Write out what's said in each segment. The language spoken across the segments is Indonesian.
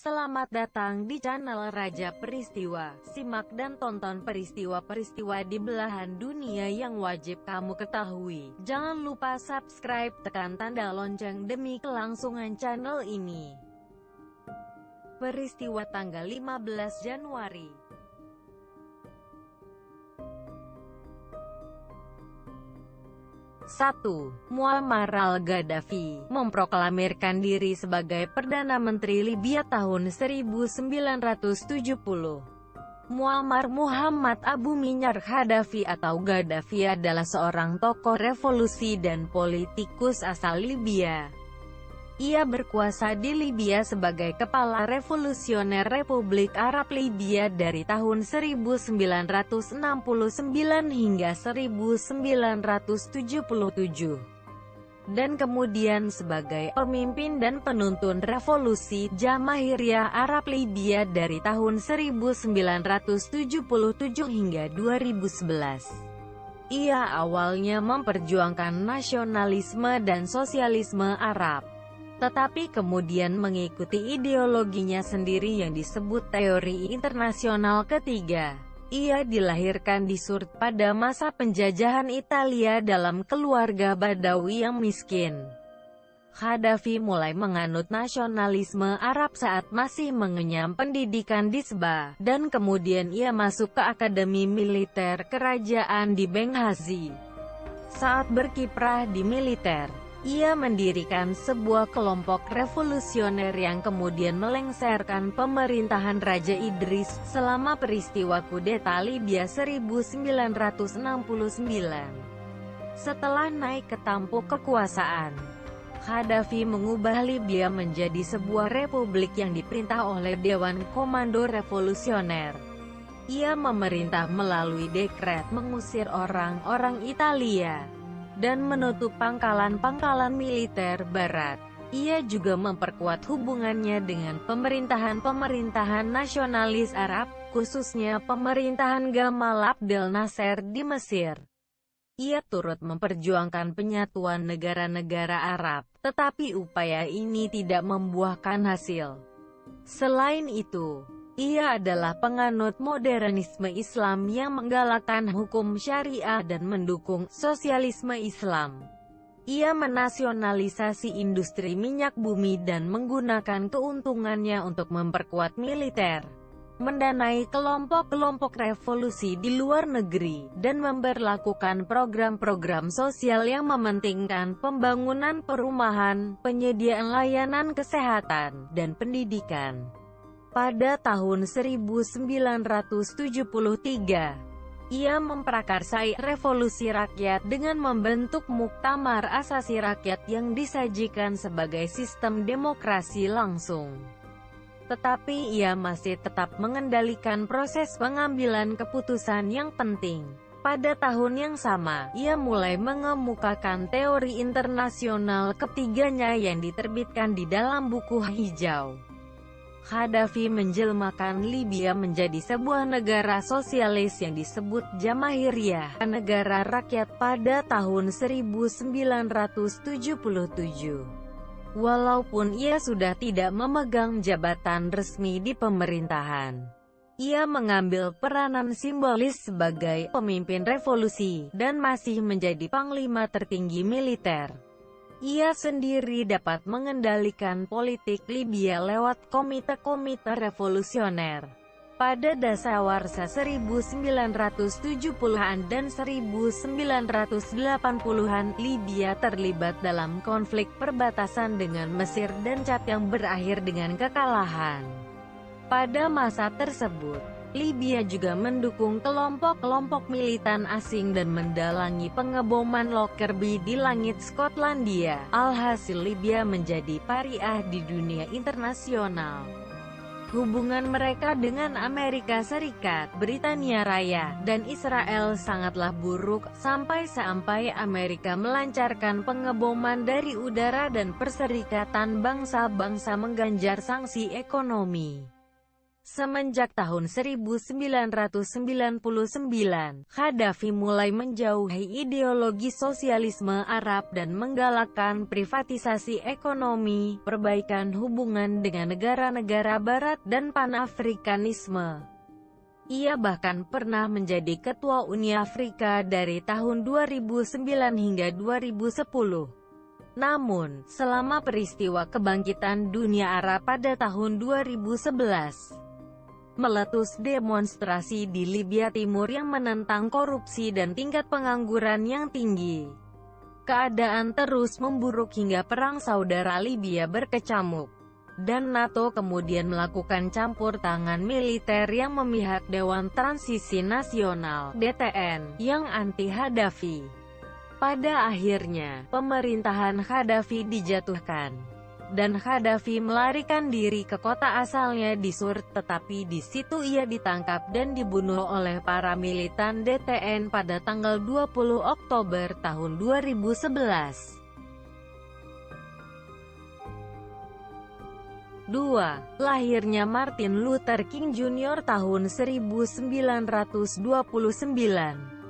Selamat datang di channel Raja Peristiwa. Simak dan tonton peristiwa-peristiwa di belahan dunia yang wajib kamu ketahui. Jangan lupa subscribe, tekan tanda lonceng demi kelangsungan channel ini. Peristiwa tanggal 15 Januari 1. Muammar al-Gaddafi memproklamirkan diri sebagai Perdana Menteri Libya tahun 1970. Muammar Muhammad Abu Minyar Gaddafi atau Gaddafi adalah seorang tokoh revolusi dan politikus asal Libya. Ia berkuasa di Libya sebagai Kepala Revolusioner Republik Arab Libya dari tahun 1969 hingga 1977. Dan kemudian sebagai pemimpin dan penuntun revolusi Jamahiriyah Arab Libya dari tahun 1977 hingga 2011. Ia awalnya memperjuangkan nasionalisme dan sosialisme Arab, tetapi kemudian mengikuti ideologinya sendiri yang disebut teori internasional ketiga. Ia dilahirkan di Sirte pada masa penjajahan Italia dalam keluarga Badawi yang miskin. Gaddafi mulai menganut nasionalisme Arab saat masih mengenyam pendidikan di Seba, dan kemudian ia masuk ke Akademi Militer Kerajaan di Benghazi. Saat berkiprah di militer, ia mendirikan sebuah kelompok revolusioner yang kemudian melengsarkan pemerintahan Raja Idris selama peristiwa kudeta Libya 1969. Setelah naik ke tampuk kekuasaan, Gaddafi mengubah Libya menjadi sebuah republik yang diperintah oleh Dewan Komando Revolusioner. Ia memerintah melalui dekret mengusir orang-orang Italia dan menutup pangkalan-pangkalan militer Barat. Ia juga memperkuat hubungannya dengan pemerintahan-pemerintahan nasionalis Arab, khususnya pemerintahan Gamal Abdel Nasser di Mesir. Ia turut memperjuangkan penyatuan negara-negara Arab, tetapi upaya ini tidak membuahkan hasil. Selain itu, ia adalah penganut modernisme Islam yang menggalakkan hukum syariah dan mendukung sosialisme Islam. Ia menasionalisasi industri minyak bumi dan menggunakan keuntungannya untuk memperkuat militer, mendanai kelompok-kelompok revolusi di luar negeri, dan memberlakukan program-program sosial yang mementingkan pembangunan perumahan, penyediaan layanan kesehatan, dan pendidikan. Pada tahun 1973, ia memprakarsai revolusi rakyat dengan membentuk Muktamar Asasi Rakyat yang disajikan sebagai sistem demokrasi langsung. Tetapi ia masih tetap mengendalikan proses pengambilan keputusan yang penting. Pada tahun yang sama, ia mulai mengemukakan teori internasional ketiganya yang diterbitkan di dalam buku hijau. Gaddafi menjelmakan Libya menjadi sebuah negara sosialis yang disebut Jamahiriyah, negara rakyat pada tahun 1977. Walaupun ia sudah tidak memegang jabatan resmi di pemerintahan, ia mengambil peranan simbolis sebagai pemimpin revolusi, dan masih menjadi panglima tertinggi militer. Ia sendiri dapat mengendalikan politik Libya lewat komite-komite revolusioner. Pada dasawarsa 1970-an dan 1980-an, Libya terlibat dalam konflik perbatasan dengan Mesir dan Chad yang berakhir dengan kekalahan. Pada masa tersebut, Libya juga mendukung kelompok-kelompok militan asing dan mendalangi pengeboman Lockerbie di langit Skotlandia. Alhasil Libya menjadi pariah di dunia internasional. Hubungan mereka dengan Amerika Serikat, Britania Raya, dan Israel sangatlah buruk, sampai-sampai Amerika melancarkan pengeboman dari udara dan Perserikatan Bangsa-Bangsa mengganjar sanksi ekonomi. Semenjak tahun 1999, Qaddafi mulai menjauhi ideologi sosialisme Arab dan menggalakkan privatisasi ekonomi, perbaikan hubungan dengan negara-negara Barat, dan Pan-Afrikanisme. Ia bahkan pernah menjadi Ketua Uni Afrika dari tahun 2009 hingga 2010. Namun, selama peristiwa kebangkitan dunia Arab pada tahun 2011, meletus demonstrasi di Libya Timur yang menentang korupsi dan tingkat pengangguran yang tinggi. Keadaan terus memburuk hingga perang saudara Libya berkecamuk, dan NATO kemudian melakukan campur tangan militer yang memihak Dewan Transisi Nasional (DTN) yang anti-Qaddafi. Pada akhirnya, pemerintahan Qaddafi dijatuhkan, dan Qaddafi melarikan diri ke kota asalnya di Sur, tetapi di situ ia ditangkap dan dibunuh oleh para militan DTN pada tanggal 20 Oktober tahun 2011. 2. Lahirnya Martin Luther King Jr. tahun 1929.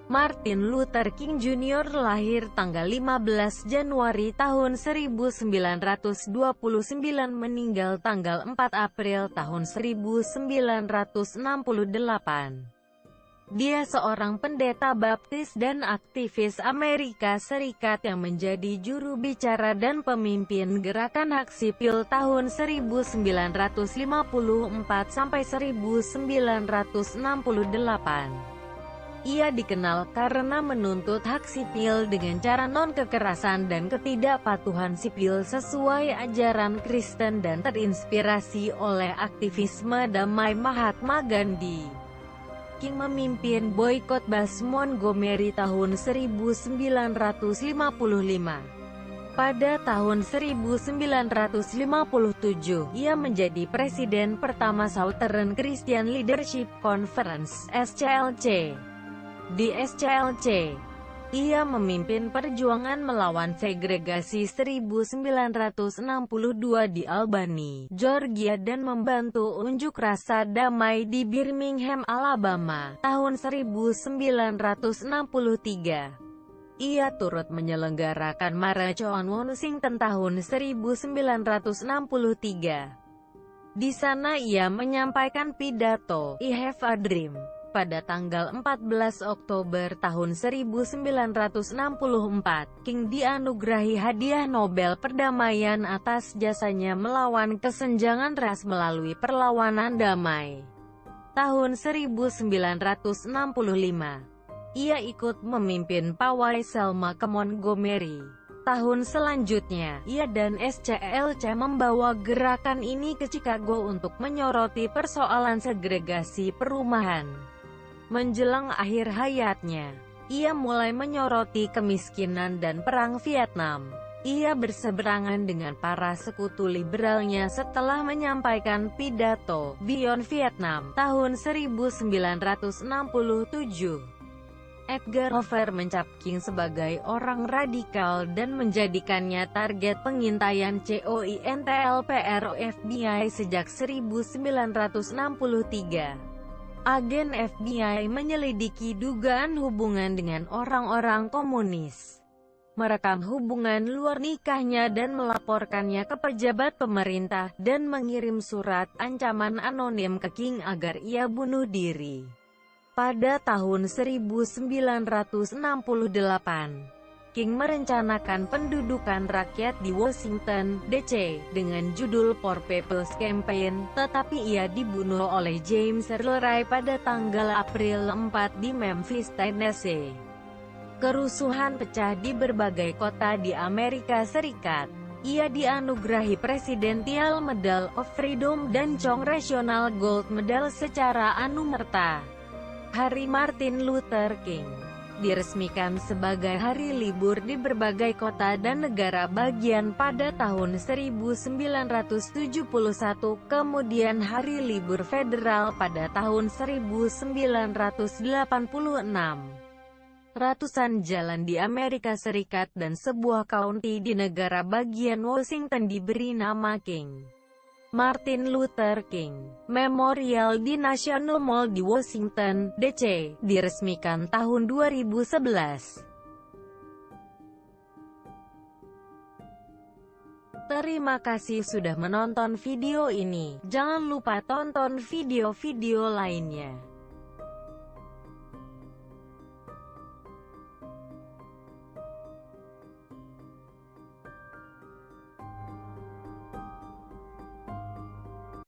Martin Luther King Jr. lahir tanggal 15 Januari tahun 1929, meninggal tanggal 4 April tahun 1968. Dia seorang pendeta baptis dan aktivis Amerika Serikat yang menjadi juru bicara dan pemimpin gerakan hak sipil tahun 1954 sampai 1968. Ia dikenal karena menuntut hak sipil dengan cara non-kekerasan dan ketidakpatuhan sipil sesuai ajaran Kristen dan terinspirasi oleh aktivisme damai Mahatma Gandhi. King memimpin boikot bus Montgomery tahun 1955. Pada tahun 1957, ia menjadi presiden pertama Southern Christian Leadership Conference (SCLC). Di SCLC, ia memimpin perjuangan melawan segregasi 1962 di Albany, Georgia dan membantu unjuk rasa damai di Birmingham, Alabama, tahun 1963. Ia turut menyelenggarakan March on Washington tahun 1963. Di sana ia menyampaikan pidato, I Have a Dream. Pada tanggal 14 Oktober tahun 1964, King dianugerahi hadiah Nobel Perdamaian atas jasanya melawan kesenjangan ras melalui perlawanan damai. Tahun 1965, ia ikut memimpin pawai Selma ke Montgomery. Tahun selanjutnya, ia dan SCLC membawa gerakan ini ke Chicago untuk menyoroti persoalan segregasi perumahan. Menjelang akhir hayatnya, ia mulai menyoroti kemiskinan dan Perang Vietnam. Ia berseberangan dengan para sekutu liberalnya setelah menyampaikan pidato Beyond Vietnam tahun 1967. Edgar Hoover mencap King sebagai orang radikal dan menjadikannya target pengintaian COINTELPRO FBI sejak 1963. Agen FBI menyelidiki dugaan hubungan dengan orang-orang komunis, merekam hubungan luar nikahnya dan melaporkannya ke pejabat pemerintah, dan mengirim surat ancaman anonim ke King agar ia bunuh diri. Pada tahun 1968, King merencanakan pendudukan rakyat di Washington, D.C., dengan judul For People's Campaign, tetapi ia dibunuh oleh James Earl Ray pada tanggal April 4 di Memphis, Tennessee. Kerusuhan pecah di berbagai kota di Amerika Serikat. Ia dianugerahi Presidential Medal of Freedom dan Congressional Gold Medal secara anumerta. Hari Martin Luther King diresmikan sebagai hari libur di berbagai kota dan negara bagian pada tahun 1971, kemudian hari libur federal pada tahun 1986. Ratusan jalan di Amerika Serikat dan sebuah county di negara bagian Washington diberi nama King. Martin Luther King Memorial di National Mall di Washington, D.C., diresmikan tahun 2011. Terima kasih sudah menonton video ini. Jangan lupa tonton video-video lainnya.